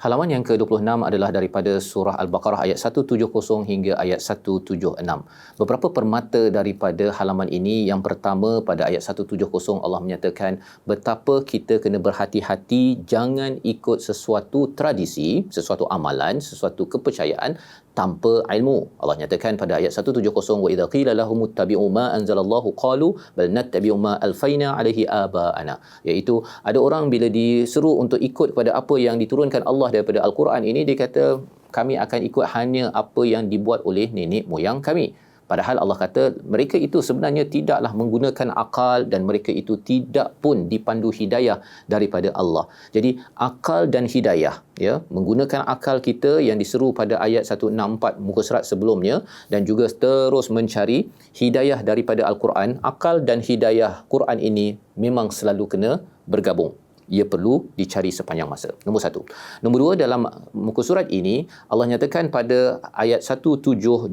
Halaman yang ke-26 adalah daripada surah Al-Baqarah ayat 170 hingga ayat 176. Beberapa permata daripada halaman ini, yang pertama pada ayat 170 Allah menyatakan betapa kita kena berhati-hati jangan ikut sesuatu tradisi, sesuatu amalan, sesuatu kepercayaan tanpa ilmu. Allah nyatakan pada ayat 170, wa idza qila lahum ittabi'u ma anzalallahu qalu bal nattabi'u ma alfaina alaihi aba'ana, iaitu ada orang bila diseru untuk ikut kepada apa yang diturunkan Allah daripada Al-Quran ini, dia kata kami akan ikut hanya apa yang dibuat oleh nenek moyang kami. Padahal Allah kata mereka itu sebenarnya tidaklah menggunakan akal dan mereka itu tidak pun dipandu hidayah daripada Allah. Jadi akal dan hidayah, ya, menggunakan akal kita yang diseru pada ayat 164 muka surat sebelumnya, dan juga terus mencari hidayah daripada Al-Quran. Akal dan hidayah Quran ini memang selalu kena bergabung. Ia perlu dicari sepanjang masa. Nombor satu. Nombor dua, dalam muka surat ini Allah nyatakan pada ayat 172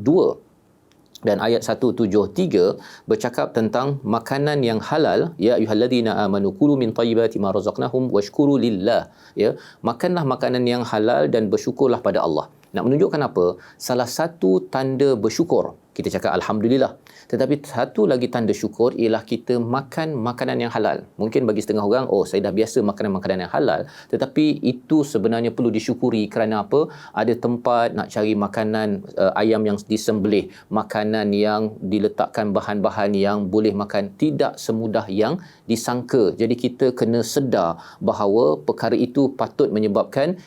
dan ayat 173 bercakap tentang makanan yang halal. Ya ayyuhallazina amanu kulu min thayyibati ma razaqnahum washkuru lillah. Ya, makanlah makanan yang halal dan bersyukurlah pada Allah. Nak menunjukkan apa? Salah satu tanda bersyukur, kita cakap alhamdulillah. Tetapi satu lagi tanda syukur ialah kita makan makanan yang halal. Mungkin bagi setengah orang, oh saya dah biasa makanan-makanan yang halal, tetapi itu sebenarnya perlu disyukuri. Kerana apa? Ada tempat nak cari makanan ayam yang disembelih, makanan yang diletakkan bahan-bahan yang boleh makan, tidak semudah yang disangka. Jadi kita kena sedar bahawa perkara itu patut menyebabkan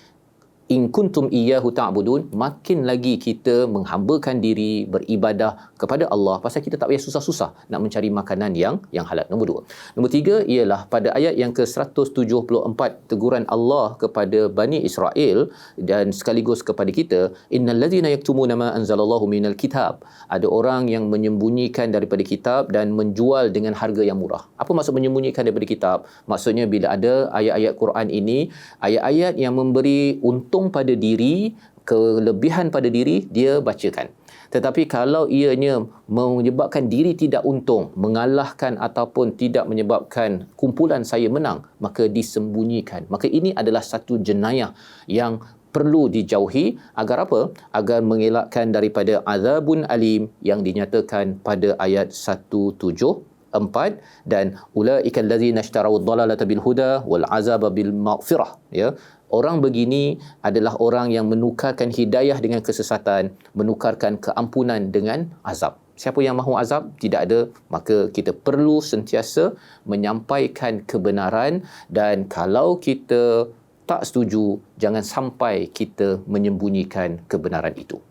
in kuntum iyyahu ta'budun, makin lagi kita menghambakan diri beribadah kepada Allah, pasal kita tak payah susah-susah nak mencari makanan yang halal. Nombor dua. Nombor tiga ialah pada ayat yang ke-174, teguran Allah kepada Bani Israel dan sekaligus kepada kita, innal ladzina yaktumuna ma anzalallahu minal kitab, ada orang yang menyembunyikan daripada kitab dan menjual dengan harga yang murah. Apa maksud menyembunyikan daripada kitab? Maksudnya bila ada ayat-ayat Quran ini, ayat-ayat yang memberi untung pada diri, kelebihan pada diri, dia bacakan. Tetapi kalau ianya menyebabkan diri tidak untung, mengalahkan ataupun tidak menyebabkan kumpulan saya menang, maka disembunyikan. Maka ini adalah satu jenayah yang perlu dijauhi. Agar apa? Agar mengelakkan daripada azabun alim yang dinyatakan pada ayat 174, dan ulaikal ladzina ishtaraw ad-dalalata bil huda wal azaba bil maghfirah. Ya, orang begini adalah orang yang menukarkan hidayah dengan kesesatan, menukarkan keampunan dengan azab. Siapa yang mahu azab? Tidak ada. Maka kita perlu sentiasa menyampaikan kebenaran, dan kalau kita tak setuju, jangan sampai kita menyembunyikan kebenaran itu.